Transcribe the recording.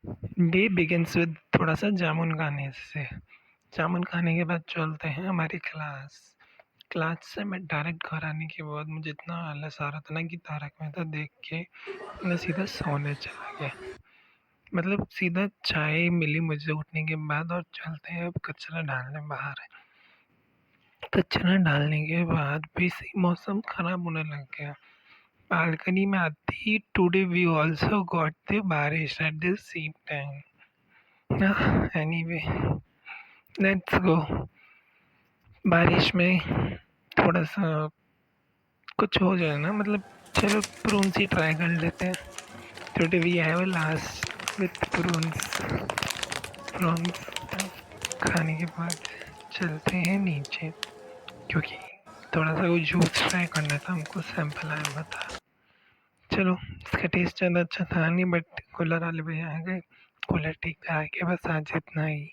Day begins with थोड़ा सा जामुन खाने से। जामुन खाने के बाद चलते हैं हमारी क्लास। क्लास से मैं डायरेक्ट घर आने के बाद मुझे इतना आलस आ रहा था ना कि तारक मेहता देख के मैं सीधा सोने चला गया। मतलब सीधा चाय मिली मुझे उठने के बाद और चलते हैं अब कचरा डालने बाहर। कचरा डालने के बाद भी से मौसम खराब होने लग गया। बालकनी में आते ही today we also got the barish at the same time. Anyway, let's go. बारिश में थोड़ा सा कुछ हो जाए ना, मतलब चलो प्रून्स ही ट्राई कर लेते हैं। Today we have last with prunes. Prawns खाने के बाद चलते हैं नीचे, क्योंकि थोड़ा सा वो जूस ट्राई करना था हमको, सैंपल आया हुआ था। चलो, इसका टेस्ट ज़्यादा अच्छा था नहीं, बट कूलर वाले भैया आ गए, कूलर ठीक करा के बस आज इतना ही।